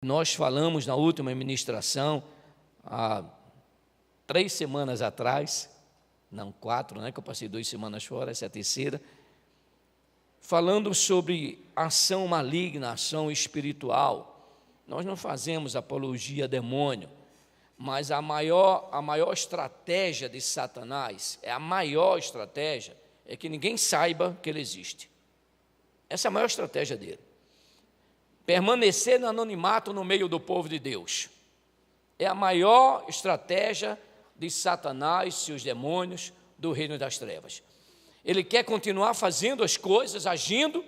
Nós falamos na última ministração, há 3 semanas atrás, não 4, né, que eu passei 2 semanas fora, essa é a terceira, falando sobre ação maligna, ação espiritual. Nós não fazemos apologia a demônio, mas a maior estratégia de Satanás, a maior estratégia, é que ninguém saiba que ele existe. Essa é a maior estratégia dele. Permanecer no anonimato no meio do povo de Deus. É a maior estratégia de Satanás e os demônios do reino das trevas. Ele quer continuar fazendo as coisas, agindo,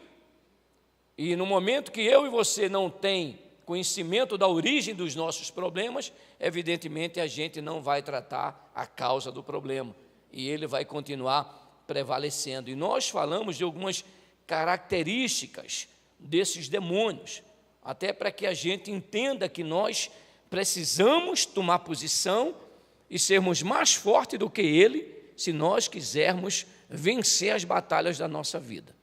e no momento que eu e você não tem conhecimento da origem dos nossos problemas, evidentemente a gente não vai tratar a causa do problema, e ele vai continuar prevalecendo. E nós falamos de algumas características desses demônios, até para que a gente entenda que nós precisamos tomar posição e sermos mais fortes do que ele, se nós quisermos vencer as batalhas da nossa vida.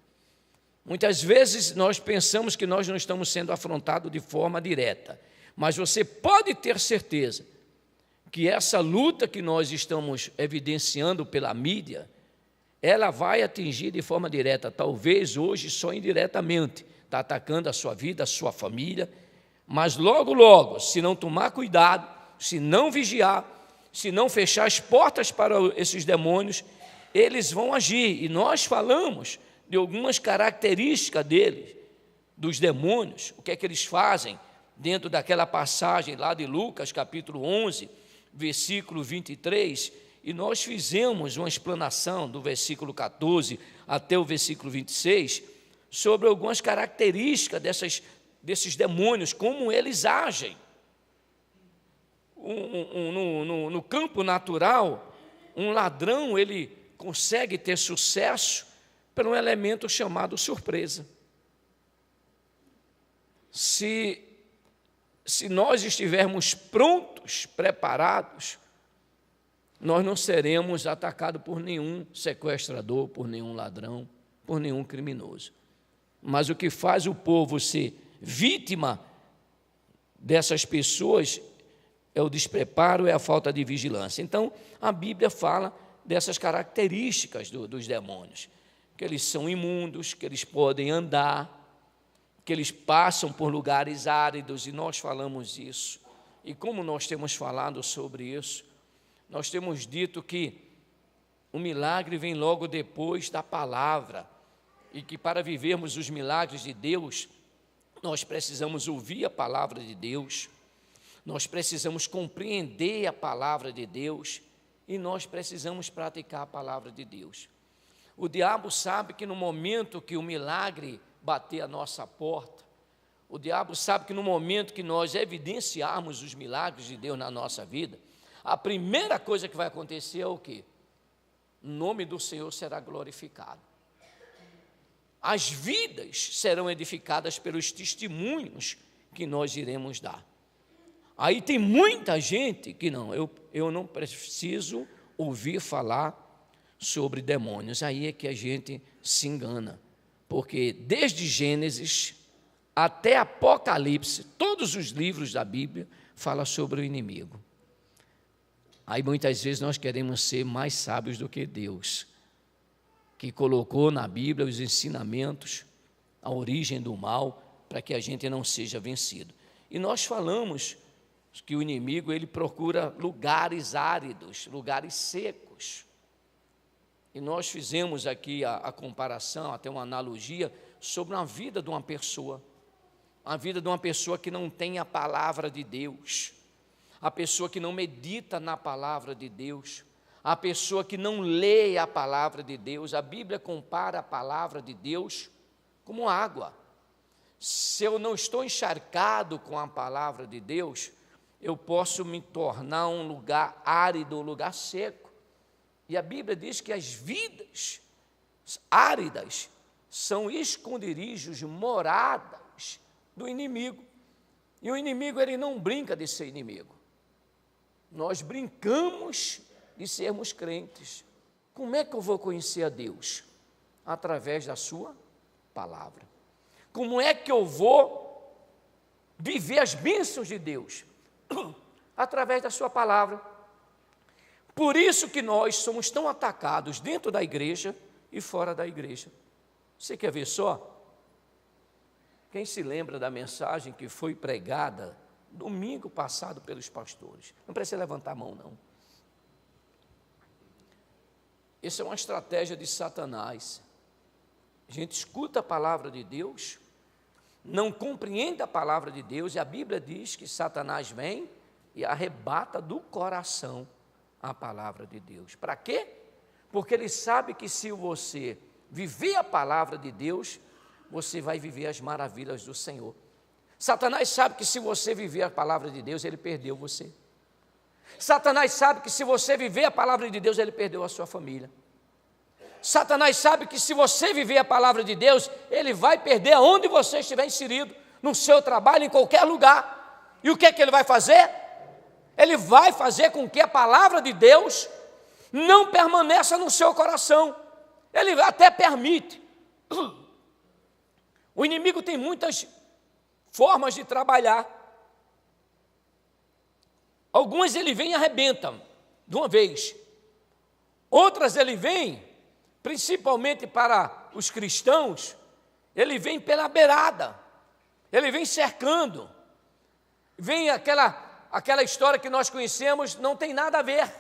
Muitas vezes nós pensamos que nós não estamos sendo afrontados de forma direta, mas você pode ter certeza que essa luta que nós estamos evidenciando pela mídia, ela vai atingir de forma direta, talvez hoje só indiretamente, está atacando a sua vida, a sua família, mas logo, logo, se não tomar cuidado, se não vigiar, se não fechar as portas para esses demônios, eles vão agir. E nós falamos de algumas características deles, dos demônios, o que é que eles fazem dentro daquela passagem lá de Lucas, capítulo 11, versículo 23, e nós fizemos uma explanação do versículo 14 até o versículo 26, sobre algumas características desses demônios, como eles agem. No campo natural, um ladrão, ele consegue ter sucesso por um elemento chamado surpresa. Se nós estivermos prontos, preparados, nós não seremos atacados por nenhum sequestrador, por nenhum ladrão, por nenhum criminoso. Mas o que faz o povo ser vítima dessas pessoas é o despreparo, é a falta de vigilância. Então, a Bíblia fala dessas características dos demônios, que eles são imundos, que eles podem andar, que eles passam por lugares áridos, e nós falamos isso. E como nós temos falado sobre isso, nós temos dito que o milagre vem logo depois da palavra, e que para vivermos os milagres de Deus, nós precisamos ouvir a palavra de Deus, nós precisamos compreender a palavra de Deus, e nós precisamos praticar a palavra de Deus. O diabo sabe que no momento que o milagre bater a nossa porta, o diabo sabe que no momento que nós evidenciarmos os milagres de Deus na nossa vida, a primeira coisa que vai acontecer é o quê? O nome do Senhor será glorificado. As vidas serão edificadas pelos testemunhos que nós iremos dar. Aí tem muita gente que não, eu não preciso ouvir falar sobre demônios. Aí é que a gente se engana, porque desde Gênesis até Apocalipse, todos os livros da Bíblia falam sobre o inimigo. Aí muitas vezes nós queremos ser mais sábios do que Deus, que colocou na Bíblia os ensinamentos, a origem do mal, para que a gente não seja vencido. E nós falamos que o inimigo, ele procura lugares áridos, lugares secos. E nós fizemos aqui a comparação, até uma analogia, sobre a vida de uma pessoa. A vida de uma pessoa que não tem a palavra de Deus, a pessoa que não medita na palavra de Deus, a pessoa que não lê a palavra de Deus. A Bíblia compara a palavra de Deus como água. Se eu não estou encharcado com a palavra de Deus, eu posso me tornar um lugar árido, um lugar seco. E a Bíblia diz que as vidas áridas são esconderijos, moradas do inimigo. E o inimigo, ele não brinca de ser inimigo. Nós brincamos de sermos crentes. Como é que eu vou conhecer a Deus? Através da sua palavra. Como é que eu vou viver as bênçãos de Deus através da sua palavra. Por isso que nós somos tão atacados dentro da igreja e fora da igreja. Você quer ver só? Quem se lembra da mensagem que foi pregada domingo passado pelos pastores? Não precisa levantar a mão, não. Essa é uma estratégia de Satanás. A gente escuta a palavra de Deus, não compreende a palavra de Deus, e a Bíblia diz que Satanás vem e arrebata do coração a palavra de Deus. Para quê? Porque ele sabe que se você viver a palavra de Deus, você vai viver as maravilhas do Senhor. Satanás sabe que se você viver a palavra de Deus, ele perdeu você. Satanás sabe que se você viver a palavra de Deus, ele perdeu a sua família. Satanás sabe que se você viver a palavra de Deus, ele vai perder aonde você estiver inserido, no seu trabalho, em qualquer lugar. E o que é que ele vai fazer? Ele vai fazer com que a palavra de Deus não permaneça no seu coração. Ele até permite. O inimigo tem muitas formas de trabalhar. Algumas ele vem e arrebenta de uma vez. Outras ele vem, principalmente para os cristãos, ele vem pela beirada. Ele vem cercando. Vem aquela história que nós conhecemos, não tem nada a ver.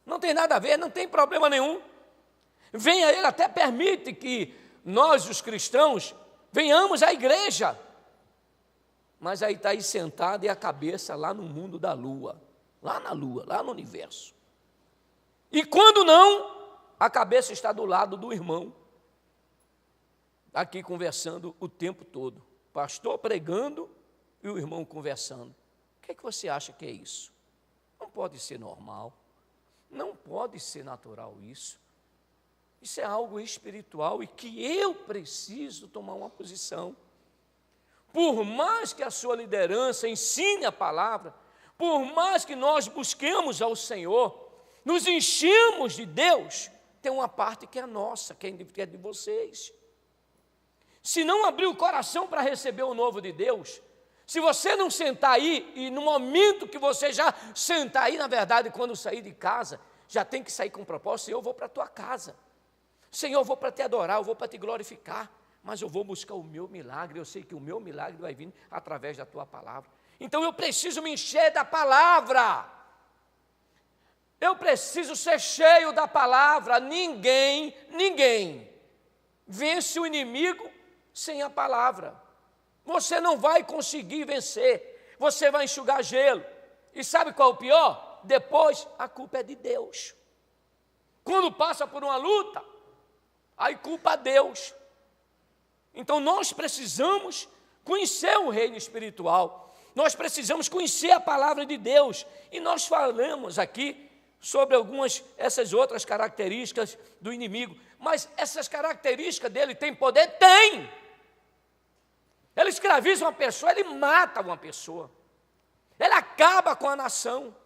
Não tem nada a ver, não tem problema nenhum. Vem, ele até permite que nós, os cristãos, venhamos à igreja. Mas aí está aí sentado e a cabeça lá no mundo da lua, lá na lua, lá no universo. E quando não, a cabeça está do lado do irmão, aqui conversando o tempo todo. Pastor pregando e o irmão conversando. O que você acha que é isso? Não pode ser normal, não pode ser natural isso. Isso é algo espiritual e que eu preciso tomar uma posição. Por mais que a sua liderança ensine a palavra, por mais que nós busquemos ao Senhor, nos enchemos de Deus, tem uma parte que é nossa, que é de vocês. Se não abrir o coração para receber o novo de Deus, se você não sentar aí, e no momento que você já sentar aí, na verdade, quando sair de casa, já tem que sair com um propósito: Senhor, eu vou para a tua casa. Senhor, eu vou para te adorar, eu vou para te glorificar, mas eu vou buscar o meu milagre. Eu sei que o meu milagre vai vir através da tua palavra. Então eu preciso me encher da palavra. Eu preciso ser cheio da palavra. Ninguém vence o inimigo sem a palavra. Você não vai conseguir vencer. Você vai enxugar gelo. E sabe qual é o pior? Depois a culpa é de Deus. Quando passa por uma luta, aí culpa a Deus. Então nós precisamos conhecer o reino espiritual. Nós precisamos conhecer a palavra de Deus. E nós falamos aqui sobre essas outras características do inimigo. Mas essas características dele têm poder? Tem! Ele escraviza uma pessoa, ele mata uma pessoa. Ele acaba com a nação.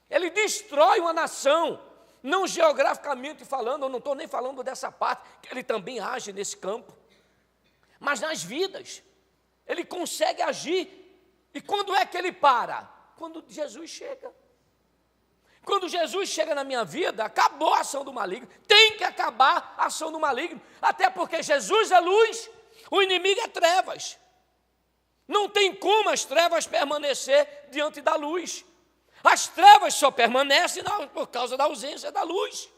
Ele destrói uma nação. Não geograficamente falando, eu não estou nem falando dessa parte, que ele também age nesse campo. Mas nas vidas, ele consegue agir. E quando é que ele para? Quando Jesus chega. Quando Jesus chega na minha vida, acabou a ação do maligno. Tem que acabar a ação do maligno. Até porque Jesus é luz, o inimigo é trevas. Não tem como as trevas permanecer diante da luz. As trevas só permanecem por causa da ausência da luz.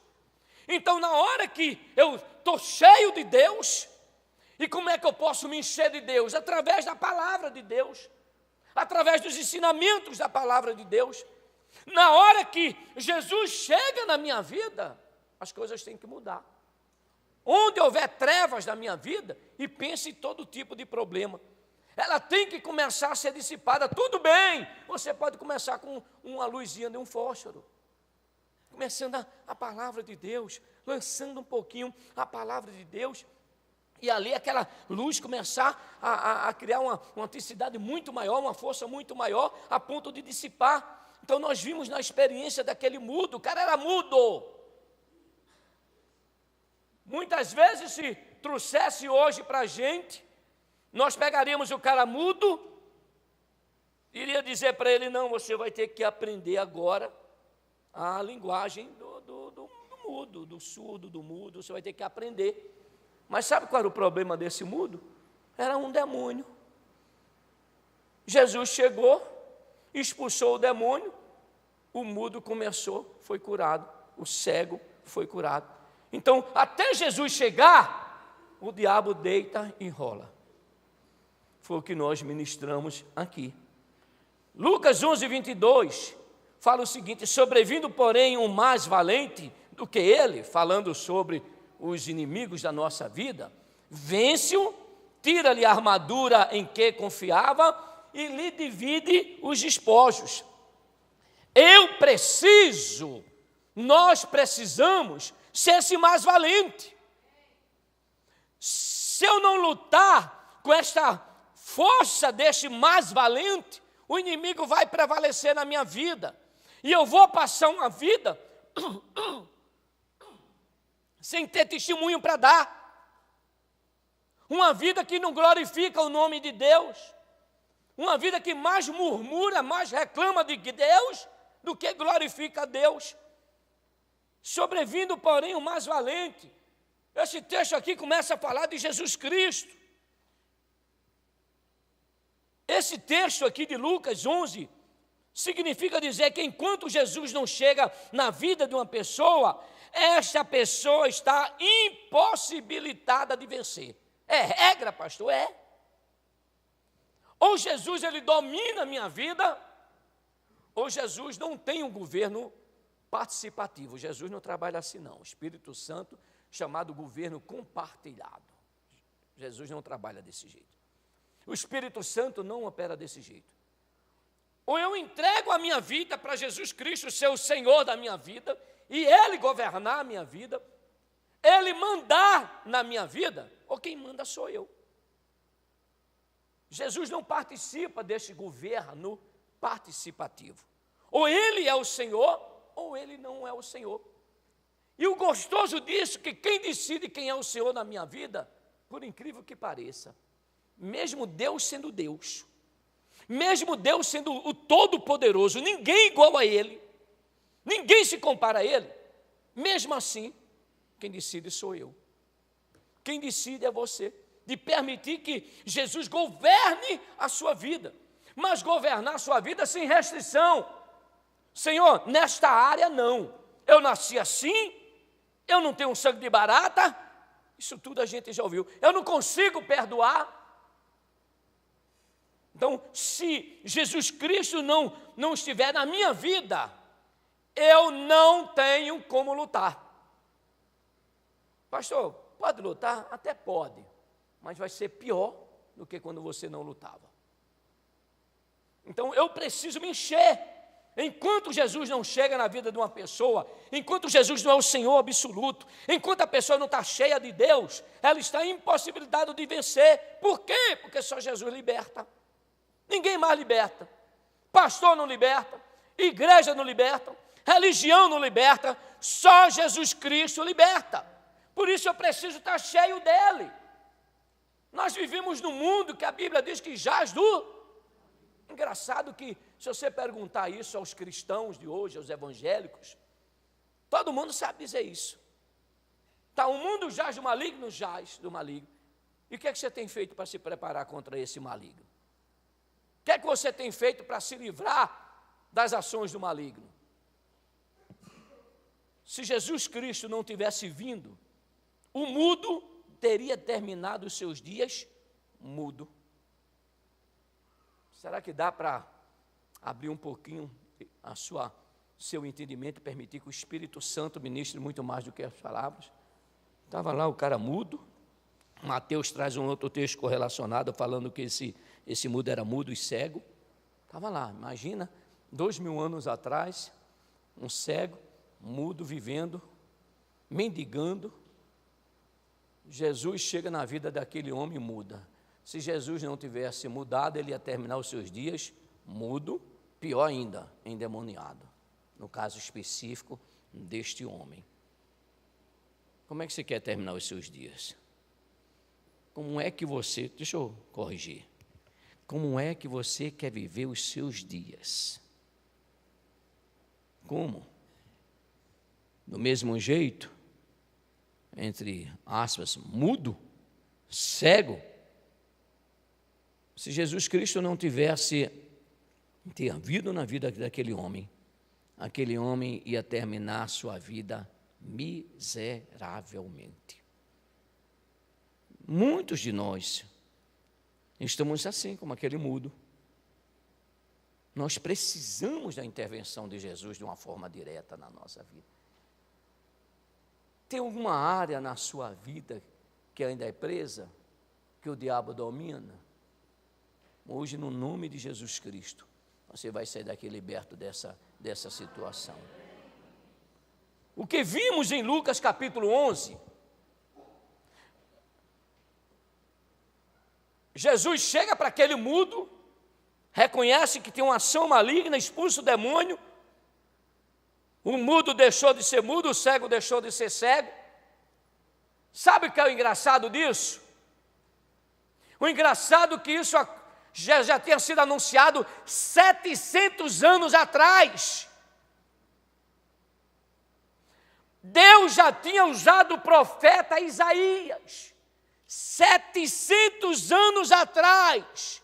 Então, na hora que eu estou cheio de Deus, e como é que eu posso me encher de Deus? Através da palavra de Deus, através dos ensinamentos da palavra de Deus. Na hora que Jesus chega na minha vida, as coisas têm que mudar. Onde houver trevas na minha vida, e pense em todo tipo de problema, ela tem que começar a ser dissipada. Tudo bem, você pode começar com uma luzinha de um fósforo, começando a palavra de Deus, lançando um pouquinho a palavra de Deus, e ali aquela luz começar a criar uma intensidade muito maior, uma força muito maior, a ponto de dissipar. Então nós vimos na experiência daquele mudo, o cara era mudo. Muitas vezes, se trouxesse hoje para a gente, nós pegaríamos o cara mudo iria dizer para ele: não, você vai ter que aprender agora a linguagem do mudo, do surdo, do mudo, você vai ter que aprender. Mas sabe qual era o problema desse mudo? Era um demônio. Jesus chegou, expulsou o demônio, o mudo começou, foi curado, o cego foi curado. Então, até Jesus chegar, o diabo deita e enrola. Foi o que nós ministramos aqui. Lucas 11, 22, fala o seguinte: sobrevindo, porém, um mais valente do que ele, falando sobre os inimigos da nossa vida, vence-o, tira-lhe a armadura em que confiava e lhe divide os despojos. Nós precisamos ser esse mais valente. Se eu não lutar com esta força deste mais valente, o inimigo vai prevalecer na minha vida, e eu vou passar uma vida sem ter testemunho para dar, uma vida que não glorifica o nome de Deus, uma vida que mais murmura, mais reclama de Deus do que glorifica a Deus. Sobrevindo, porém, o mais valente. Esse texto aqui começa a falar de Jesus Cristo. Esse texto aqui de Lucas 11 significa dizer que enquanto Jesus não chega na vida de uma pessoa, esta pessoa está impossibilitada de vencer. É regra, pastor? É. Ou Jesus ele domina a minha vida, ou Jesus não tem um governo participativo. Jesus não trabalha assim, não. O Espírito Santo, chamado governo compartilhado. Jesus não trabalha desse jeito. O Espírito Santo não opera desse jeito. Ou eu entrego a minha vida para Jesus Cristo ser o Senhor da minha vida, e Ele governar a minha vida, Ele mandar na minha vida, ou quem manda sou eu. Jesus não participa deste governo participativo. Ou Ele é o Senhor, ou Ele não é o Senhor. E o gostoso disso é que quem decide quem é o Senhor na minha vida, por incrível que pareça, mesmo Deus sendo Deus, mesmo Deus sendo o Todo-Poderoso, ninguém igual a Ele, ninguém se compara a Ele, mesmo assim, quem decide sou eu. Quem decide é você, de permitir que Jesus governe a sua vida, mas governar a sua vida sem restrição. Senhor, nesta área não, eu nasci assim, eu não tenho sangue de barata, isso tudo a gente já ouviu, eu não consigo perdoar. Então, se Jesus Cristo não estiver na minha vida, eu não tenho como lutar. Pastor, pode lutar? Até pode, mas vai ser pior do que quando você não lutava. Então, eu preciso me encher. Enquanto Jesus não chega na vida de uma pessoa, enquanto Jesus não é o Senhor absoluto, enquanto a pessoa não está cheia de Deus, ela está impossibilitada de vencer. Por quê? Porque só Jesus liberta. Ninguém mais liberta. Pastor não liberta, igreja não liberta, religião não liberta, só Jesus Cristo liberta. Por isso eu preciso estar cheio dele. Nós vivemos num mundo que a Bíblia diz que jaz do... Engraçado que, se você perguntar isso aos cristãos de hoje, aos evangélicos, todo mundo sabe dizer isso. Tá, o mundo jaz do maligno, jaz do maligno. E o que é que você tem feito para se preparar contra esse maligno? O que é que você tem feito para se livrar das ações do maligno? Se Jesus Cristo não tivesse vindo, o mudo teria terminado os seus dias mudo. Será que dá para abrir um pouquinho seu entendimento e permitir que o Espírito Santo ministre muito mais do que as palavras? Estava lá o cara mudo. Mateus traz um outro texto correlacionado falando que esse mudo era mudo e cego. Estava lá, imagina, 2000 anos atrás, um cego, mudo, vivendo, mendigando. Jesus chega na vida daquele homem e muda. Se Jesus não tivesse mudado, ele ia terminar os seus dias mudo, pior ainda, endemoniado. No caso específico deste homem. Como é que você quer terminar os seus dias? Como é que você, deixa eu corrigir, Como é que você quer viver os seus dias? Como? Do mesmo jeito, entre aspas, mudo, cego? Se Jesus Cristo não tivesse intervido na vida daquele homem, aquele homem ia terminar sua vida miseravelmente. Muitos de nós estamos assim, como aquele mudo. Nós precisamos da intervenção de Jesus de uma forma direta na nossa vida. Tem alguma área na sua vida que ainda é presa, que o diabo domina? Hoje, no nome de Jesus Cristo, você vai sair daqui liberto dessa situação. O que vimos em Lucas capítulo 11, Jesus chega para aquele mudo, reconhece que tem uma ação maligna, expulsa o demônio, o mudo deixou de ser mudo, o cego deixou de ser cego. Sabe o que é o engraçado disso? O engraçado é que isso já tinha sido anunciado 700 anos atrás. Deus já tinha usado o profeta Isaías, 700 anos atrás,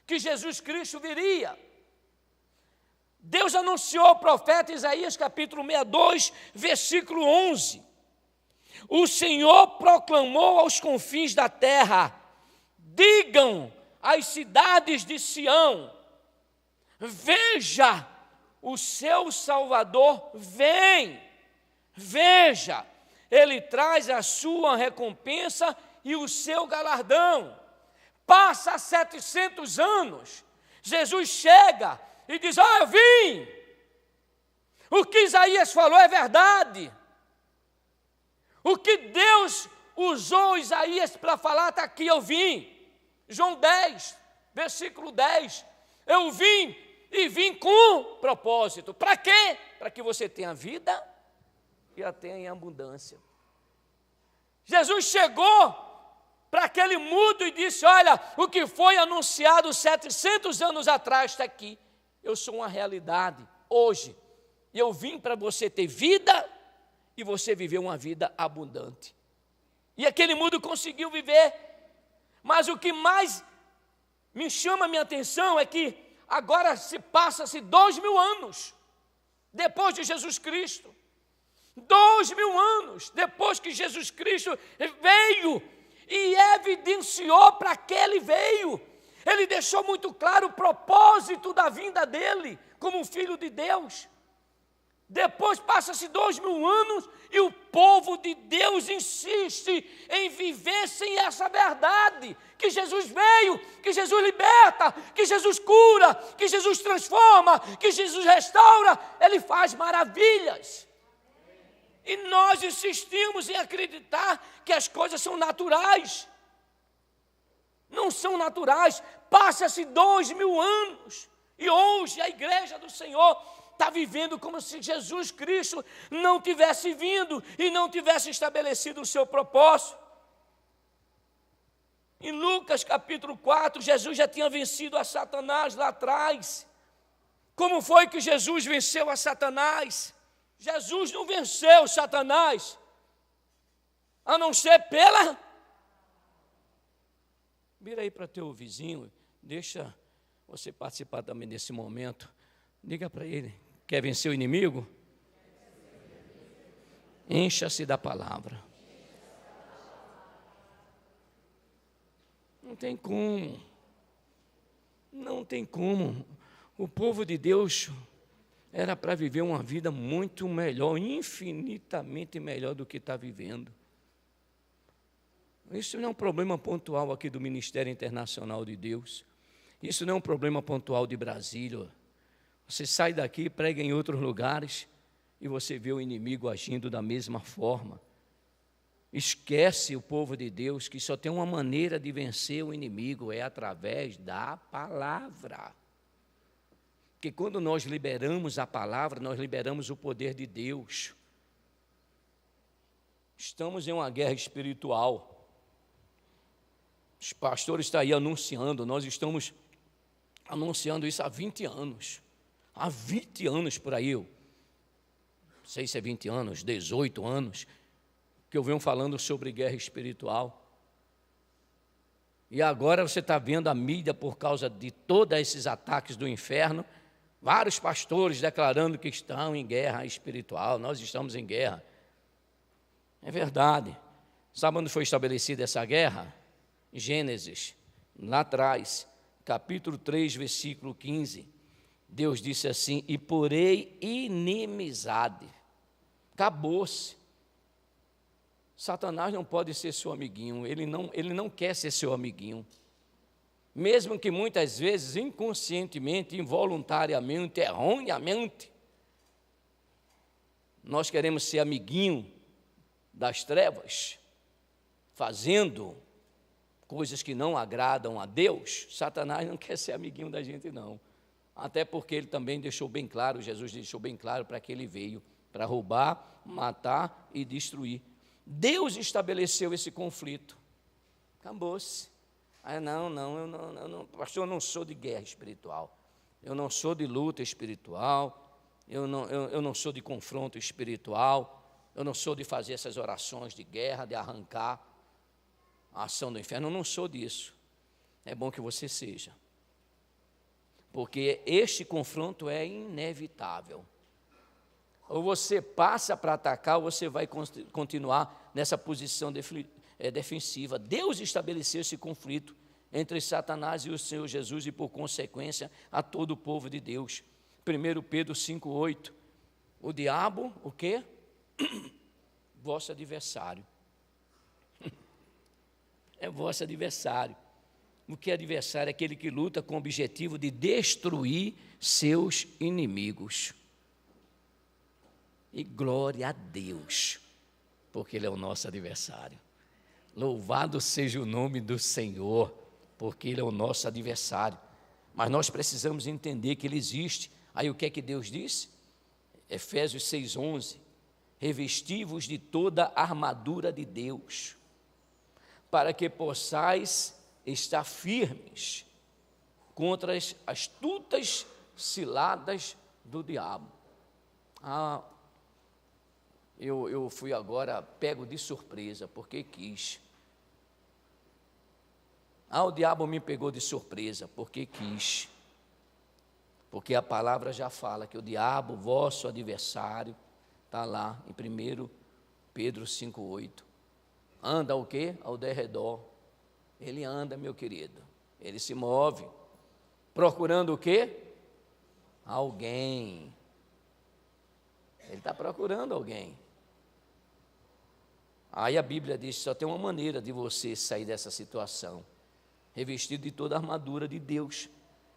que Jesus Cristo viria. Deus anunciou ao profeta Isaías, capítulo 62, versículo 11. O Senhor proclamou aos confins da terra: digam às cidades de Sião, veja, o seu Salvador vem. Veja, ele traz a sua recompensa e o seu galardão. Passa 700 anos, Jesus chega e diz: eu vim. O que Isaías falou é verdade. O que Deus usou Isaías para falar está aqui: eu vim. João 10, versículo 10. Eu vim e vim com propósito. Para quê? Para que você tenha vida e a tenha em abundância. Jesus chegou para aquele mudo e disse: olha, o que foi anunciado 700 anos atrás está aqui. Eu sou uma realidade hoje. E eu vim para você ter vida e você viver uma vida abundante. E aquele mudo conseguiu viver. Mas o que mais me chama a minha atenção é que agora passa-se 2000 anos depois de Jesus Cristo. 2000 anos depois que Jesus Cristo veio e evidenciou para que ele veio. Ele deixou muito claro o propósito da vinda dele como um filho de Deus. Depois passa-se 2000 anos e o povo de Deus insiste em viver sem essa verdade, que Jesus veio, que Jesus liberta, que Jesus cura, que Jesus transforma, que Jesus restaura, ele faz maravilhas. E nós insistimos em acreditar que as coisas são naturais. Não são naturais. Passa-se 2000 anos e hoje a igreja do Senhor está vivendo como se Jesus Cristo não tivesse vindo e não tivesse estabelecido o seu propósito. Em Lucas capítulo 4, Jesus já tinha vencido a Satanás lá atrás. Como foi que Jesus venceu a Satanás? Jesus não venceu Satanás, a não ser pela... Vira aí para teu vizinho, deixa você participar também desse momento. Diga para ele: quer vencer o inimigo? Encha-se da palavra. Não tem como. Não tem como. O povo de Deus era para viver uma vida muito melhor, infinitamente melhor do que está vivendo. Isso não é um problema pontual aqui do Ministério Internacional de Deus. Isso não é um problema pontual de Brasília. Você sai daqui, prega em outros lugares e você vê o inimigo agindo da mesma forma. Esquece o povo de Deus que só tem uma maneira de vencer o inimigo, é através da palavra. Porque quando nós liberamos a palavra, nós liberamos o poder de Deus. Estamos em uma guerra espiritual. Os pastores estão aí anunciando, nós estamos anunciando isso há 20 anos. Há 20 anos por aí, não sei se é 20 anos, 18 anos, que eu venho falando sobre guerra espiritual. E agora você está vendo a mídia, por causa de todos esses ataques do inferno, vários pastores declarando que estão em guerra espiritual, nós estamos em guerra. É verdade. Sabe onde foi estabelecida essa guerra? Gênesis, lá atrás, capítulo 3, versículo 15. Deus disse assim: e porei inimizade. Acabou-se. Satanás não pode ser seu amiguinho, ele não quer ser seu amiguinho. Mesmo que muitas vezes, inconscientemente, involuntariamente, erroneamente, nós queremos ser amiguinho das trevas, fazendo coisas que não agradam a Deus. Satanás não quer ser amiguinho da gente, não. Até porque ele também deixou bem claro, Jesus deixou bem claro para que ele veio, para roubar, matar e destruir. Deus estabeleceu esse conflito. Acabou-se. Eu não, pastor, eu não sou de guerra espiritual. Eu não sou de luta espiritual. Eu não sou de confronto espiritual. Eu não sou de fazer essas orações de guerra, de arrancar a ação do inferno. Eu não sou disso. É bom que você seja. Porque este confronto é inevitável. Ou você passa para atacar, ou você vai continuar nessa posição defensiva. Deus estabeleceu esse conflito entre Satanás e o Senhor Jesus e, por consequência, a todo o povo de Deus. 1 Pedro 5,8. O diabo, o quê? Vosso adversário. É vosso adversário. O que é adversário? É aquele que luta com o objetivo de destruir seus inimigos. E glória a Deus, porque Ele é o nosso adversário. Louvado seja o nome do Senhor, porque Ele é o nosso adversário. Mas nós precisamos entender que Ele existe. Aí o que é que Deus disse? Efésios 6,11. Revesti-vos de toda a armadura de Deus, para que possais estar firmes contra as astutas ciladas do diabo. Eu fui agora pego de surpresa, porque quis. O diabo me pegou de surpresa, porque quis. Porque a palavra já fala que o diabo, vosso adversário, está lá em 1 Pedro 5,8. Anda o quê? Ao derredor. Ele anda, meu querido. Ele se move. Procurando o quê? Alguém. Ele está procurando alguém. Aí a Bíblia diz que só tem uma maneira de você sair dessa situação: revestido de toda a armadura de Deus,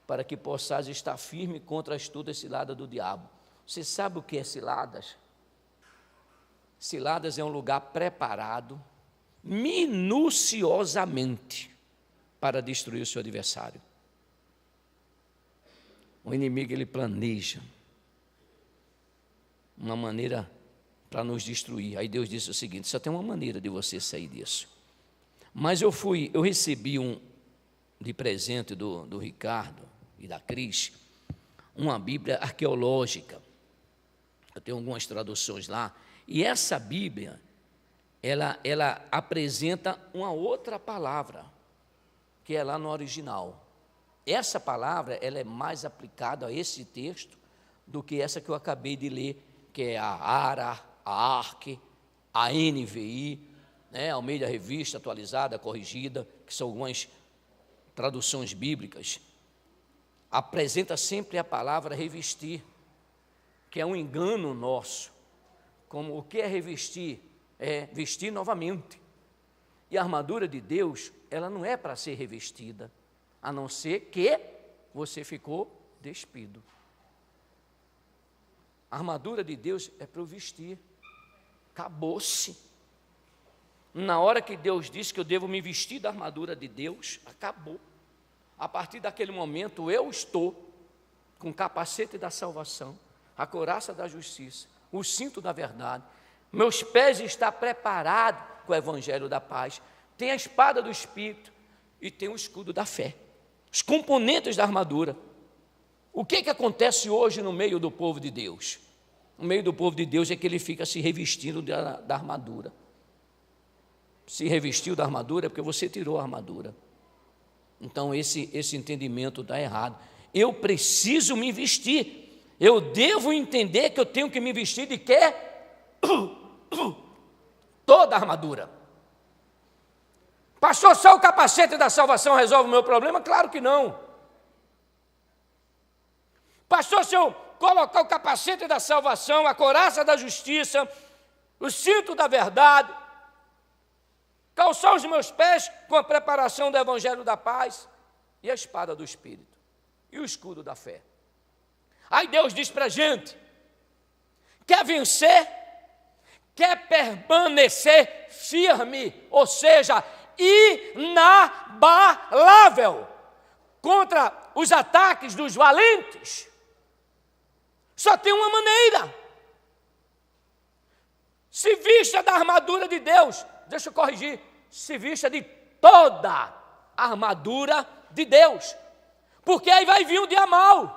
para que possais estar firme contra as astutas ciladas do diabo. Você sabe o que é ciladas? Ciladas é um lugar preparado minuciosamente para destruir o seu adversário. O inimigo, ele planeja uma maneira para nos destruir. Aí Deus disse o seguinte: só tem uma maneira de você sair disso. Mas eu recebi de presente do Ricardo e da Cris, uma Bíblia arqueológica. Eu tenho algumas traduções lá, e essa Bíblia, ela apresenta uma outra palavra, que é lá no original. Essa palavra, ela é mais aplicada a esse texto do que essa que eu acabei de ler, que é a ARA, a ARC, a NVI, Almeida Revista Atualizada, Corrigida, que são algumas traduções bíblicas. Apresenta sempre a palavra revestir, que é um engano nosso. Como o que é revestir? É vestir novamente. E a armadura de Deus, ela não é para ser revestida, a não ser que você ficou despido. A armadura de Deus é para eu vestir. Acabou-se. Na hora que Deus disse que eu devo me vestir da armadura de Deus, acabou. A partir daquele momento eu estou com o capacete da salvação, a couraça da justiça, o cinto da verdade, meus pés estão preparados com o evangelho da paz, tem a espada do Espírito e tem o escudo da fé. Os componentes da armadura. O que acontece hoje no meio do povo de Deus? No meio do povo de Deus é que ele fica se revestindo da armadura. Se revestiu da armadura é porque você tirou a armadura. Então esse entendimento está errado. Eu preciso me vestir. Eu devo entender que eu tenho que me vestir de quê? Toda a armadura. Pastor, só o capacete da salvação resolve o meu problema? Claro que não. Pastor, se eu colocar o capacete da salvação, a couraça da justiça, o cinto da verdade, calçar os meus pés com a preparação do evangelho da paz e a espada do Espírito e o escudo da fé. Aí Deus diz para a gente, quer vencer, quer permanecer firme, ou seja, inabalável contra os ataques dos valentes, só tem uma maneira. Se vista da armadura de Deus. Deixa eu corrigir. Se vista de toda a armadura de Deus. Porque aí vai vir um dia mau.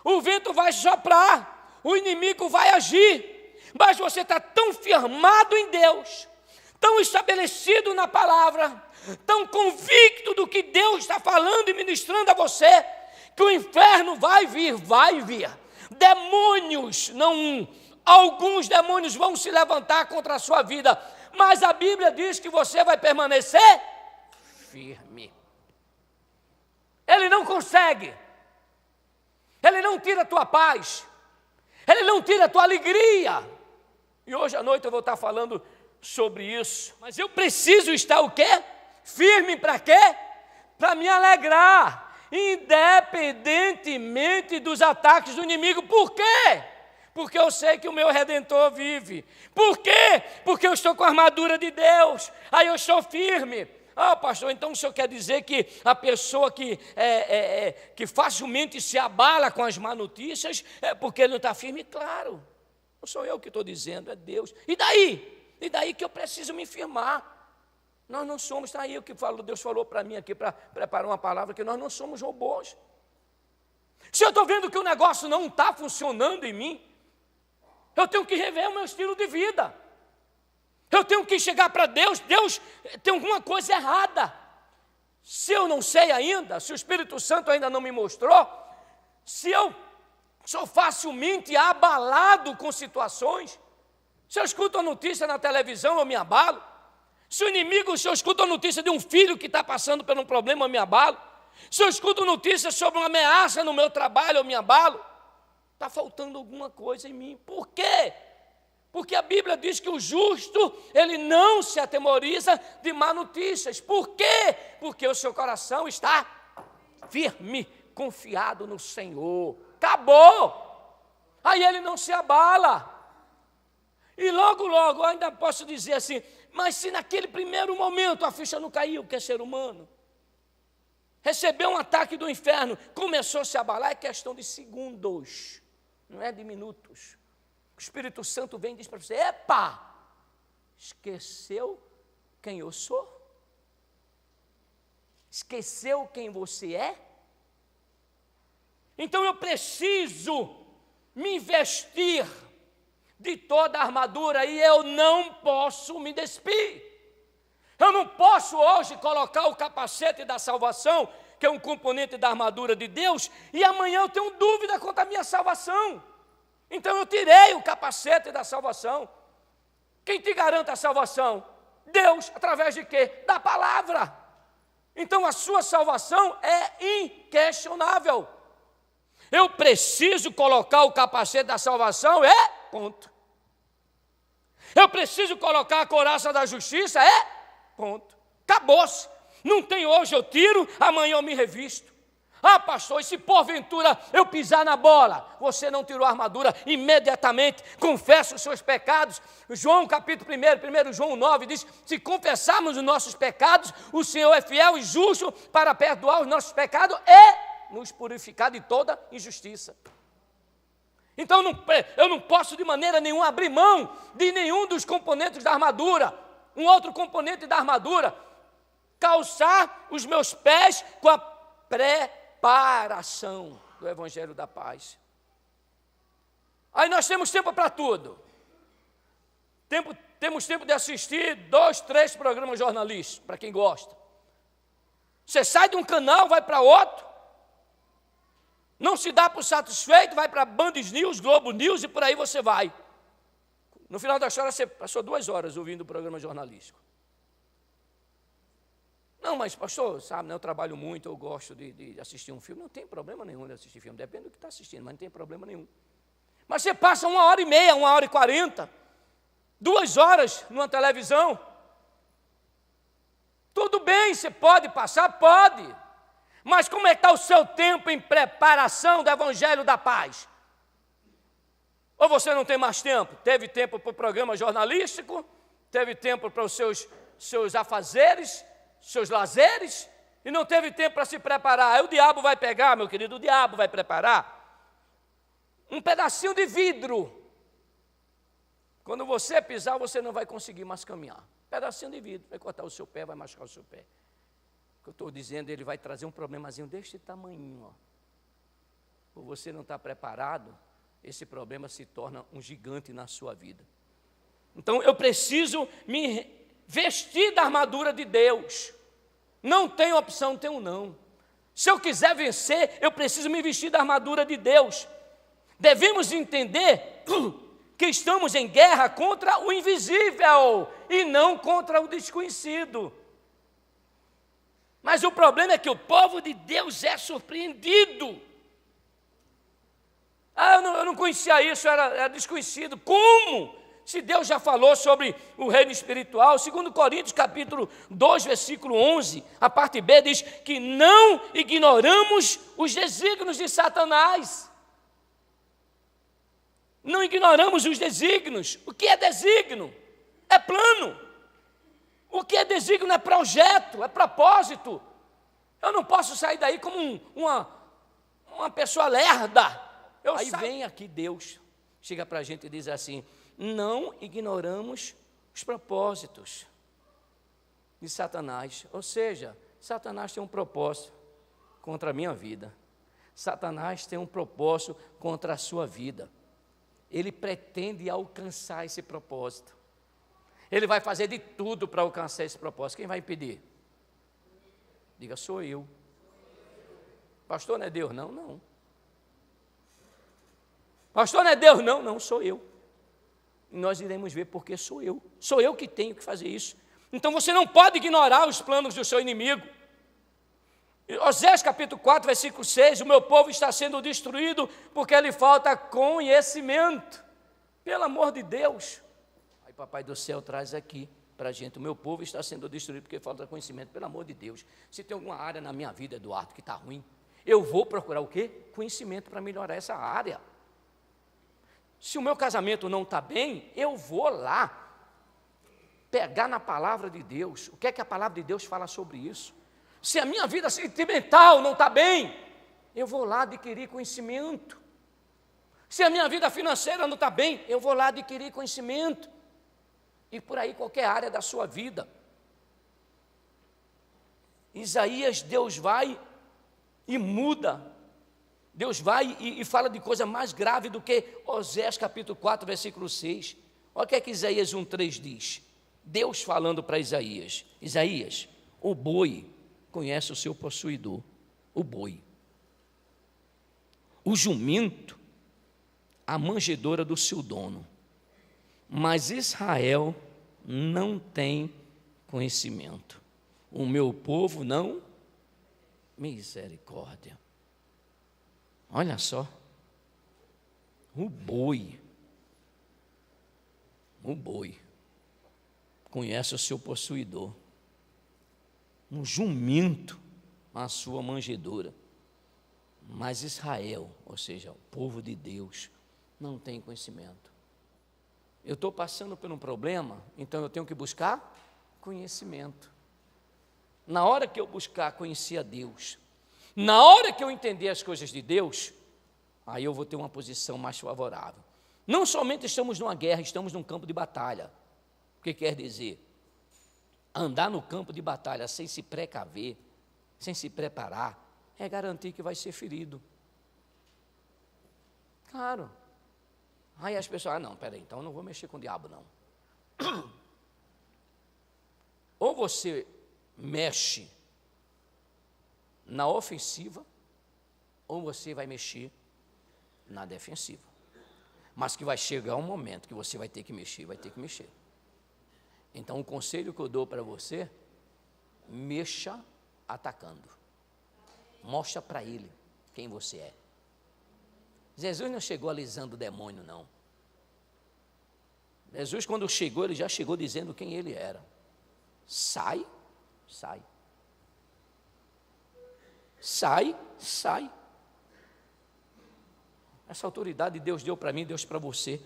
O vento vai soprar. O inimigo vai agir. Mas você está tão firmado em Deus, tão estabelecido na palavra, tão convicto do que Deus está falando e ministrando a você, que o inferno vai vir. Demônios, não, alguns demônios vão se levantar contra a sua vida, mas a Bíblia diz que você vai permanecer firme. Ele não consegue, ele não tira a tua paz, ele não tira a tua alegria. E hoje à noite eu vou estar falando sobre isso. Mas eu preciso estar o quê? Firme para quê? Para me alegrar, independentemente dos ataques do inimigo. Por quê? Porque eu sei que o meu Redentor vive. Por quê? Porque eu estou com a armadura de Deus. Aí eu estou firme. Ah, pastor, então o senhor quer dizer que a pessoa que facilmente se abala com as má notícias é porque ele não está firme? Claro, não sou eu que estou dizendo, é Deus. E daí? E daí que eu preciso me firmar. Nós não somos, está aí o que Deus falou para mim aqui, para preparar uma palavra, que nós não somos robôs. Se eu estou vendo que o negócio não está funcionando em mim, eu tenho que rever o meu estilo de vida. Eu tenho que chegar para Deus, Deus, tem alguma coisa errada. Se eu não sei ainda, se o Espírito Santo ainda não me mostrou, se eu sou facilmente abalado com situações, se eu escuto a notícia na televisão, eu me abalo. Se o eu escuto a notícia de um filho que está passando por um problema, eu me abalo. Se eu escuto notícia sobre uma ameaça no meu trabalho, eu me abalo. Está faltando alguma coisa em mim. Por quê? Porque a Bíblia diz que o justo, ele não se atemoriza de má notícias. Por quê? Porque o seu coração está firme, confiado no Senhor. Acabou. Aí ele não se abala. E logo, eu ainda posso dizer assim, mas se naquele primeiro momento a ficha não caiu, que é ser humano, recebeu um ataque do inferno, começou a se abalar, é questão de segundos, não é de minutos. O Espírito Santo vem e diz para você, epa, esqueceu quem eu sou? Esqueceu quem você é? Então eu preciso me vestir de toda a armadura e eu não posso me despir. Eu não posso hoje colocar o capacete da salvação, que é um componente da armadura de Deus, e amanhã eu tenho dúvida quanto à minha salvação. Então eu tirei o capacete da salvação. Quem te garante a salvação? Deus, através de quê? Da palavra. Então a sua salvação é inquestionável. Eu preciso colocar o capacete da salvação, ponto. Eu preciso colocar a couraça da justiça, ponto. Acabou-se. Não tem hoje eu tiro, amanhã eu me revisto. Ah, pastor, e se porventura eu pisar na bola? Você não tirou a armadura, imediatamente confessa os seus pecados. João capítulo 1 João 9 diz, se confessarmos os nossos pecados, o Senhor é fiel e justo para perdoar os nossos pecados e nos purificar de toda injustiça. Então eu não posso de maneira nenhuma abrir mão de nenhum dos componentes da armadura. Um outro componente da armadura, calçar os meus pés com a preparação do Evangelho da Paz. Aí nós temos tempo para tudo. Temos tempo de assistir 2, 3 programas jornalísticos, para quem gosta. Você sai de um canal, vai para outro, não se dá por satisfeito, vai para Band News, Globo News e por aí você vai. No final da história, você passou 2 horas ouvindo o programa jornalístico. Não, mas pastor, sabe, eu trabalho muito, eu gosto de assistir um filme. Não tem problema nenhum de assistir filme, depende do que está assistindo, mas não tem problema nenhum. Mas você passa 1h30, 1h40, 2 horas numa televisão. Tudo bem, você pode passar? Pode. Mas como é que está o seu tempo em preparação do Evangelho da Paz? Ou você não tem mais tempo? Teve tempo para o programa jornalístico, teve tempo para os seus afazeres, seus lazeres, e não teve tempo para se preparar. Aí o diabo vai pegar, meu querido, o diabo vai preparar um pedacinho de vidro. Quando você pisar, você não vai conseguir mais caminhar. Pedacinho de vidro, vai cortar o seu pé, vai machucar o seu pé. O que eu estou dizendo, ele vai trazer um problemazinho deste tamanhinho, ó. Por você não estar preparado, esse problema se torna um gigante na sua vida. Então eu preciso me vestir da armadura de Deus. Não tenho opção, não tenho não. Se eu quiser vencer, eu preciso me vestir da armadura de Deus. Devemos entender que estamos em guerra contra o invisível e não contra o desconhecido. Mas o problema é que o povo de Deus é surpreendido. Eu não conhecia isso, era desconhecido. Como? Se Deus já falou sobre o reino espiritual, 2 Coríntios capítulo 2, versículo 11, a parte B diz que não ignoramos os desígnios de Satanás. Não ignoramos os desígnios. O que é desígnio? É plano. O que é desígnio é projeto, é propósito. Eu não posso sair daí como uma pessoa lerda. Aí vem aqui Deus, chega para a gente e diz assim: não ignoramos os propósitos de Satanás. Ou seja, Satanás tem um propósito contra a minha vida. Satanás tem um propósito contra a sua vida. Ele pretende alcançar esse propósito. Ele vai fazer de tudo para alcançar esse propósito. Quem vai impedir? Diga, sou eu. Pastor, não é Deus? Não, não. Pastor, não é Deus? Não, não, sou eu. E nós iremos ver porque sou eu. Sou eu que tenho que fazer isso. Então você não pode ignorar os planos do seu inimigo. Oséias capítulo 4, versículo 6, o meu povo está sendo destruído porque lhe falta conhecimento. Pelo amor de Deus. Aí papai do céu traz aqui para a gente, o meu povo está sendo destruído porque falta conhecimento. Pelo amor de Deus. Se tem alguma área na minha vida, Eduardo, que está ruim, eu vou procurar o quê? Conhecimento para melhorar essa área. Se o meu casamento não está bem, eu vou lá pegar na palavra de Deus. O que é que a palavra de Deus fala sobre isso? Se a minha vida sentimental não está bem, eu vou lá adquirir conhecimento. Se a minha vida financeira não está bem, eu vou lá adquirir conhecimento. E por aí qualquer área da sua vida. Isaías, Deus vai e muda. Deus vai e fala de coisa mais grave do que Oséias capítulo 4, versículo 6. Olha o que é que Isaías 1,3 diz. Deus falando para Isaías. Isaías, o boi conhece o seu possuidor, o boi. O jumento, a manjedoura do seu dono. Mas Israel não tem conhecimento. O meu povo não, misericórdia. Olha só, o boi conhece o seu possuidor. Um jumento a sua manjedoura. Mas Israel, ou seja, o povo de Deus, não tem conhecimento. Eu estou passando por um problema, então eu tenho que buscar conhecimento. Na hora que eu buscar conhecer a Deus, na hora que eu entender as coisas de Deus, aí eu vou ter uma posição mais favorável. Não somente estamos numa guerra, estamos num campo de batalha. O que quer dizer? Andar no campo de batalha sem se precaver, sem se preparar, é garantir que vai ser ferido. Claro. Aí as pessoas, não, peraí, então eu não vou mexer com o diabo, não. Ou você mexe na ofensiva, ou você vai mexer na defensiva. Mas que vai chegar um momento que você vai ter que mexer, vai ter que mexer. Então o conselho que eu dou para você, mexa atacando. Mostra para ele quem você é. Jesus não chegou alisando o demônio, não. Jesus, quando chegou, ele já chegou dizendo quem ele era. Sai, sai. Sai, sai. Essa autoridade Deus deu para mim, Deus para você.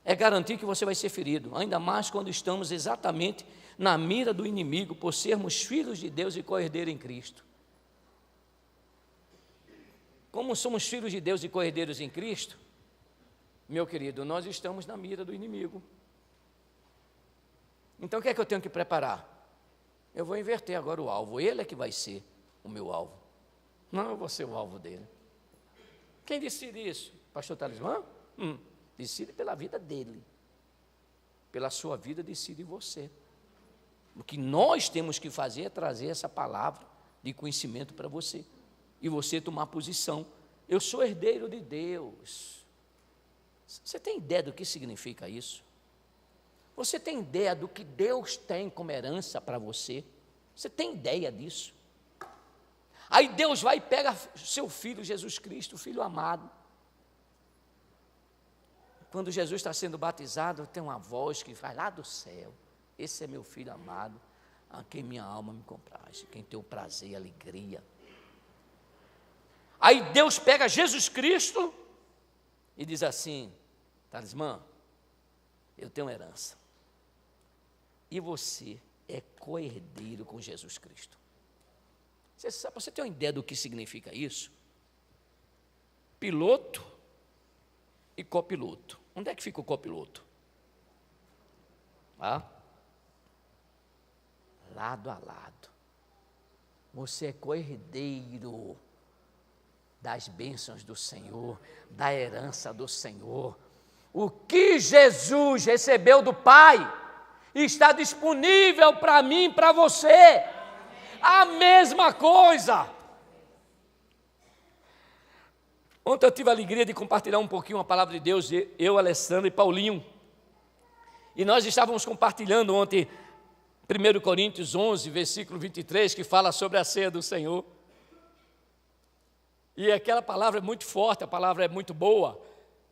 É garantir que você vai ser ferido, ainda mais quando estamos exatamente na mira do inimigo, por sermos filhos de Deus e co-herdeiros em Cristo. Como somos filhos de Deus e co-herdeiros em Cristo, meu querido, nós estamos na mira do inimigo. Então o que é que eu tenho que preparar? Eu vou inverter agora o alvo, ele é que vai ser o meu alvo, não eu vou ser o alvo dele. Quem decide isso? Pastor Talismã? Decide pela vida dele, pela sua vida decide você. O que nós temos que fazer é trazer essa palavra de conhecimento para você, e você tomar posição. Eu sou herdeiro de Deus. Você tem ideia do que significa isso? Você tem ideia do que Deus tem como herança para você? Você tem ideia disso? Aí Deus vai e pega seu filho Jesus Cristo, o filho amado. Quando Jesus está sendo batizado, tem uma voz que vai lá do céu: esse é meu filho amado, a quem minha alma me compraz, quem tem o prazer e alegria. Aí Deus pega Jesus Cristo e diz assim: Talismã, eu tenho uma herança, e você é co-herdeiro com Jesus Cristo. Você tem uma ideia do que significa isso? Piloto e copiloto. Onde é que fica o copiloto? Lado a lado. Você é co-herdeiro das bênçãos do Senhor, da herança do Senhor. O que Jesus recebeu do Pai está disponível para mim e para você. A mesma coisa. Ontem eu tive a alegria de compartilhar um pouquinho a palavra de Deus, eu, Alessandro e Paulinho. E nós estávamos compartilhando ontem 1 Coríntios 11, versículo 23, que fala sobre a ceia do Senhor. E aquela palavra é muito forte, a palavra é muito boa.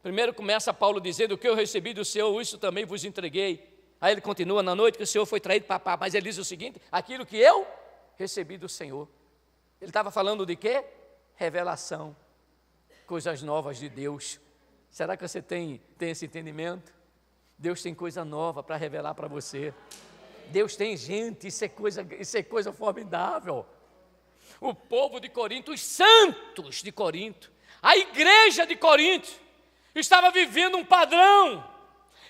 Primeiro começa Paulo dizendo: o que eu recebi do Senhor, isso também vos entreguei. Aí ele continua: na noite que o Senhor foi traído, papá. Mas ele diz o seguinte: aquilo que eu recebi do Senhor. Ele estava falando de quê? Revelação, coisas novas de Deus. Será que você tem esse entendimento? Deus tem coisa nova para revelar para você. Deus tem gente, isso é coisa formidável. O povo de Corinto, os santos de Corinto, a igreja de Corinto, estava vivendo um padrão,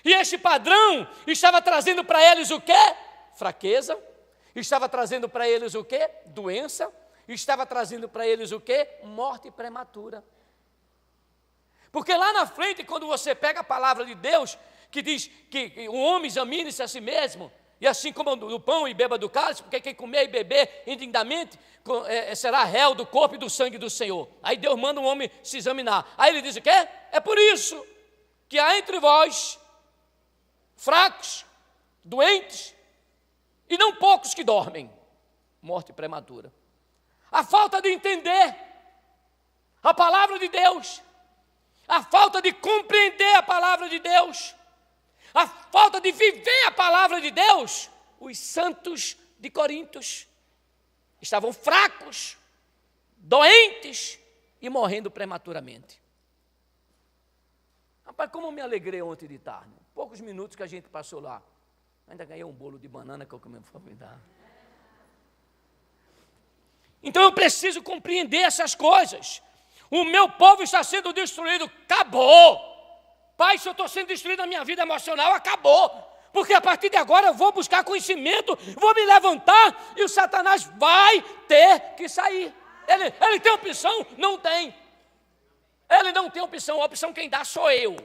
e este padrão estava trazendo para eles o quê? Fraqueza. Estava trazendo para eles o quê? Doença. Estava trazendo para eles o quê? Morte prematura. Porque lá na frente, quando você pega a palavra de Deus, que diz que o homem examine-se a si mesmo, e assim como do pão e beba do cálice, porque quem comer e beber indignamente será réu do corpo e do sangue do Senhor. Aí Deus manda o homem se examinar. Aí ele diz o quê? É por isso que há entre vós fracos, doentes, e não poucos que dormem. Morte prematura. A falta de entender a palavra de Deus, a falta de compreender a palavra de Deus, a falta de viver a palavra de Deus. Os santos de Corinto estavam fracos, doentes e morrendo prematuramente. Rapaz, como eu me alegrei ontem de tarde, poucos minutos que a gente passou lá, ainda ganhei um bolo de banana que eu comi para me dar. Então eu preciso compreender essas coisas. O meu povo está sendo destruído, acabou. Pai, se eu estou sendo destruído na minha vida emocional, acabou. Porque a partir de agora eu vou buscar conhecimento, vou me levantar e o Satanás vai ter que sair. Ele tem opção? Não tem. Ele não tem opção, a opção quem dá sou eu.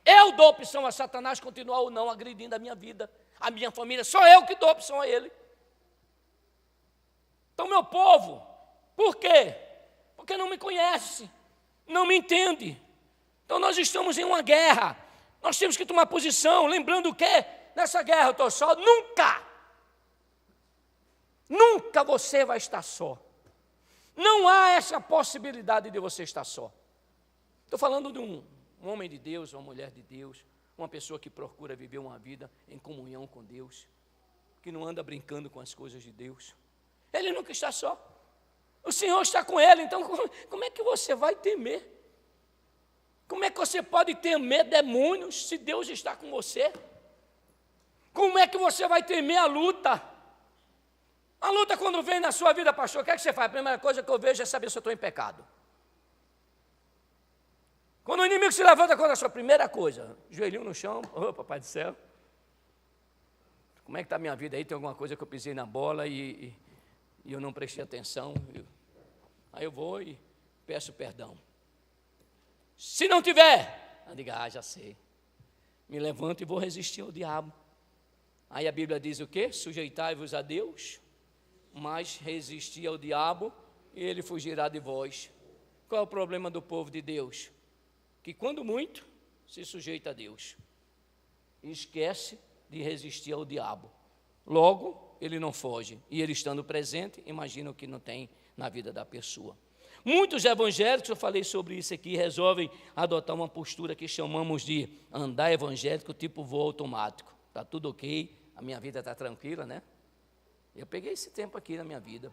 Eu dou opção a Satanás continuar ou não agredindo a minha vida, a minha família. Sou eu que dou opção a ele. Então, meu povo, por quê? Porque não me conhece, não me entende. Então, nós estamos em uma guerra. Nós temos que tomar posição, lembrando que nessa guerra eu estou só. Nunca você vai estar só. Não há essa possibilidade de você estar só. Estou falando de um homem de Deus, uma mulher de Deus, uma pessoa que procura viver uma vida em comunhão com Deus, que não anda brincando com as coisas de Deus. Ele nunca está só. O Senhor está com ele, então como é que você vai temer? Como é que você pode temer demônios se Deus está com você? Como é que você vai temer a luta? A luta quando vem na sua vida, pastor, o que é que você faz? A primeira coisa que eu vejo é saber se eu estou em pecado. Quando o inimigo se levanta contra a sua, primeira coisa, joelhinho no chão, ô papai do céu, como é que está a minha vida aí? Tem alguma coisa que eu pisei na bola e eu não prestei atenção? Aí eu vou e peço perdão. Se não tiver, eu digo, já sei. Me levanto e vou resistir ao diabo. Aí a Bíblia diz o quê? Sujeitai-vos a Deus, mas resistir ao diabo e ele fugirá de vós. Qual é o problema do povo de Deus? Que quando muito, se sujeita a Deus. E esquece de resistir ao diabo. Logo, ele não foge. E ele estando presente, imagina o que não tem na vida da pessoa. Muitos evangélicos, eu falei sobre isso aqui, resolvem adotar uma postura que chamamos de andar evangélico tipo voo automático. Está tudo ok, a minha vida está tranquila, né? Eu peguei esse tempo aqui na minha vida.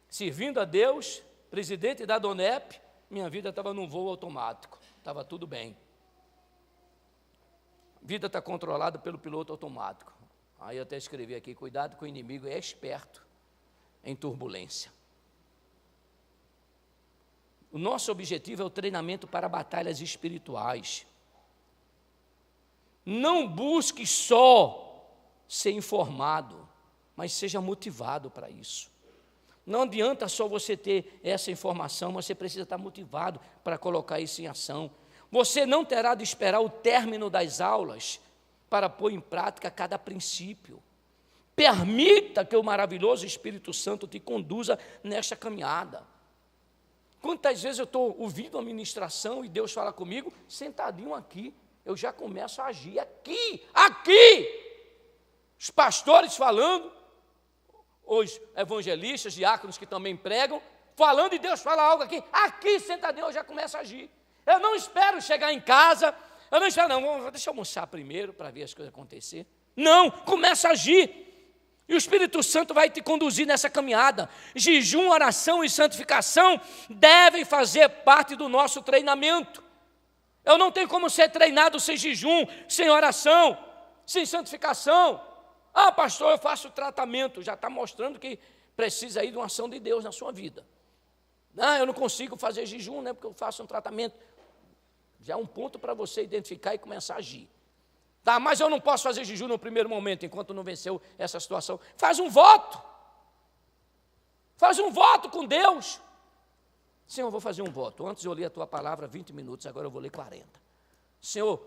Servindo a Deus, presidente da DONEP, minha vida estava num voo automático, estava tudo bem. A vida está controlada pelo piloto automático. Aí eu até escrevi aqui, cuidado com o inimigo, é esperto em turbulência. O nosso objetivo é o treinamento para batalhas espirituais. Não busque só ser informado, mas seja motivado para isso. Não adianta só você ter essa informação, você precisa estar motivado para colocar isso em ação. Você não terá de esperar o término das aulas para pôr em prática cada princípio. Permita que o maravilhoso Espírito Santo te conduza nesta caminhada. Quantas vezes eu estou ouvindo a ministração e Deus fala comigo, sentadinho aqui, eu já começo a agir aqui. Os pastores falando, os evangelistas, diáconos que também pregam, falando e Deus fala algo aqui sentadinho eu já começo a agir. Eu não espero chegar em casa, eu não espero, deixa eu almoçar primeiro para ver as coisas acontecer. Não, começa a agir. E o Espírito Santo vai te conduzir nessa caminhada. Jejum, oração e santificação devem fazer parte do nosso treinamento. Eu não tenho como ser treinado sem jejum, sem oração, sem santificação. Pastor, eu faço tratamento, já está mostrando que precisa aí de uma ação de Deus na sua vida. Eu não consigo fazer jejum, né, porque eu faço um tratamento. Já é um ponto para você identificar e começar a agir. Mas eu não posso fazer jejum no primeiro momento, enquanto não venceu essa situação. Faz um voto. Faz um voto com Deus. Senhor, eu vou fazer um voto. Antes eu li a tua palavra 20 minutos, agora eu vou ler 40. Senhor,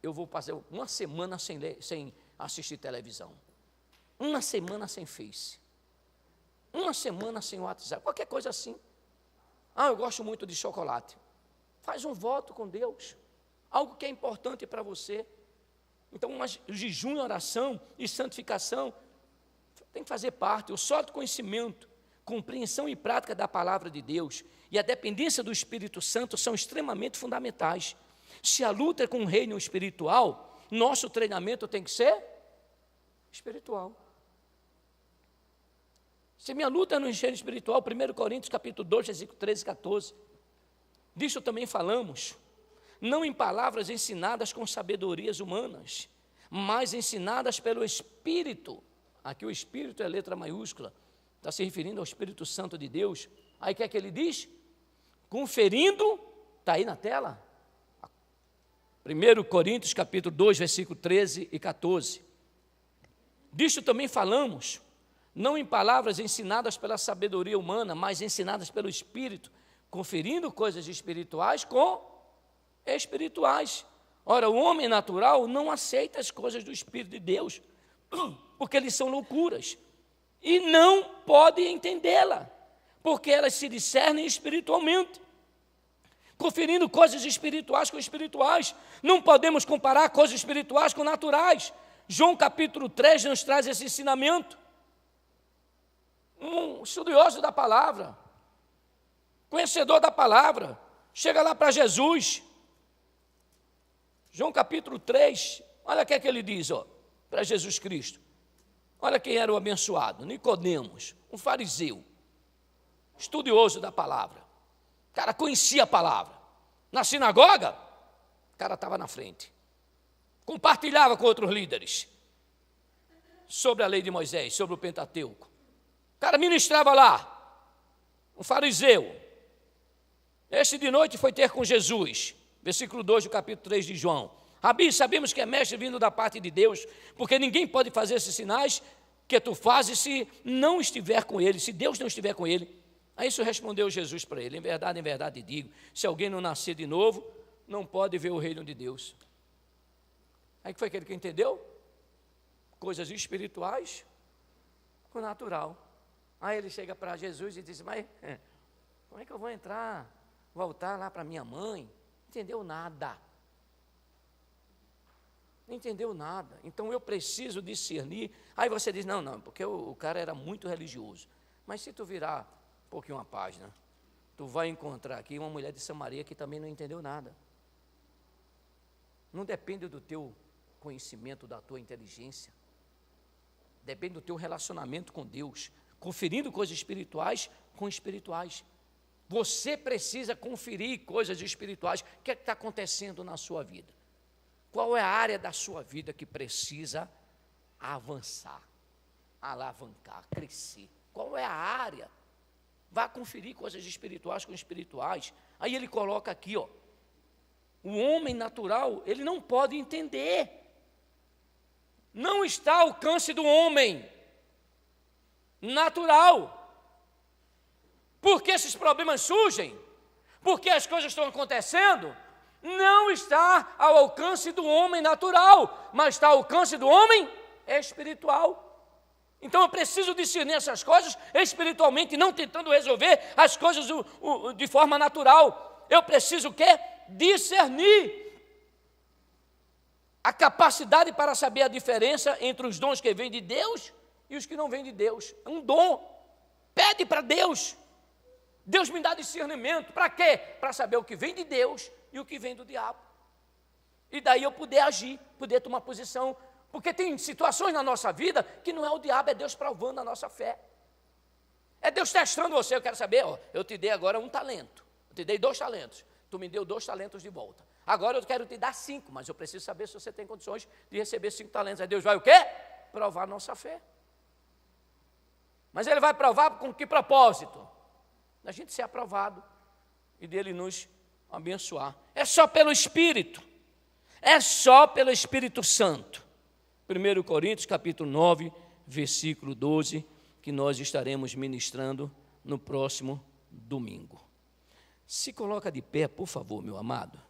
eu vou fazer uma semana sem assistir televisão. Uma semana sem Face. Uma semana sem WhatsApp. Qualquer coisa assim. Eu gosto muito de chocolate. Faz um voto com Deus. Algo que é importante para você. Então, o jejum, oração e santificação tem que fazer parte. O sólido conhecimento, compreensão e prática da palavra de Deus e a dependência do Espírito Santo são extremamente fundamentais. Se a luta é com o reino espiritual, nosso treinamento tem que ser espiritual. Se minha luta é no reino espiritual, 1 Coríntios capítulo 2, versículo 13 e 14, disso também falamos. Não em palavras ensinadas com sabedorias humanas, mas ensinadas pelo Espírito. Aqui o Espírito é letra maiúscula, está se referindo ao Espírito Santo de Deus. Aí o que é que ele diz? Conferindo, está aí na tela, 1 Coríntios capítulo 2, versículo 13 e 14. Disto também falamos, não em palavras ensinadas pela sabedoria humana, mas ensinadas pelo Espírito, conferindo coisas espirituais com espirituais. Ora, o homem natural não aceita as coisas do Espírito de Deus, porque eles são loucuras, e não pode entendê-la, porque elas se discernem espiritualmente, conferindo coisas espirituais com espirituais. Não podemos comparar coisas espirituais com naturais. João capítulo 3 nos traz esse ensinamento. Um estudioso da palavra, conhecedor da palavra, chega lá para Jesus. João capítulo 3, olha o que é que ele diz, para Jesus Cristo. Olha quem era o abençoado, Nicodemos, um fariseu, estudioso da palavra. O cara conhecia a palavra. Na sinagoga, o cara estava na frente. Compartilhava com outros líderes sobre a lei de Moisés, sobre o Pentateuco. O cara ministrava lá, um fariseu. Este de noite foi ter com Jesus, versículo 2 do capítulo 3 de João. Rabi, sabemos que é mestre vindo da parte de Deus, porque ninguém pode fazer esses sinais que tu fazes se não estiver com ele, se Deus não estiver com ele. A isso respondeu Jesus para ele: em verdade digo, se alguém não nascer de novo, não pode ver o reino de Deus. Aí que foi aquele que entendeu? Coisas espirituais com o natural. Aí ele chega para Jesus e diz: mas como é que eu vou entrar, voltar lá para minha mãe? Não entendeu nada. Não entendeu nada. Então eu preciso discernir. Aí você diz: não, porque o cara era muito religioso. Mas se tu virar um pouquinho uma página, tu vai encontrar aqui uma mulher de Samaria que também não entendeu nada. Não depende do teu conhecimento, da tua inteligência. Depende do teu relacionamento com Deus, conferindo coisas espirituais com espirituais. Você precisa conferir coisas espirituais. O que é que está acontecendo na sua vida? Qual é a área da sua vida que precisa avançar, alavancar, crescer? Qual é a área? Vá conferir coisas espirituais com espirituais. Aí ele coloca aqui, o homem natural, ele não pode entender. Não está ao alcance do homem natural. Por que esses problemas surgem? Porque as coisas estão acontecendo? Não está ao alcance do homem natural, mas está ao alcance do homem espiritual. Então eu preciso discernir essas coisas espiritualmente, não tentando resolver as coisas de forma natural. Eu preciso o quê? Discernir. A capacidade para saber a diferença entre os dons que vêm de Deus e os que não vêm de Deus. É um dom. Pede para Deus. Deus me dá discernimento. Para quê? Para saber o que vem de Deus e o que vem do diabo. E daí eu poder agir, poder tomar posição. Porque tem situações na nossa vida que não é o diabo, é Deus provando a nossa fé. É Deus testando você. Eu quero saber, eu te dei agora um talento. Eu te dei 2 talentos. Tu me deu 2 talentos de volta. Agora eu quero te dar 5, mas eu preciso saber se você tem condições de receber 5 talentos. Aí Deus vai o quê? Provar a nossa fé. Mas Ele vai provar com que propósito? Da gente ser aprovado e dele nos abençoar. É só pelo Espírito. É só pelo Espírito Santo. 1 Coríntios capítulo 9, versículo 12, que nós estaremos ministrando no próximo domingo. Se coloca de pé, por favor, meu amado.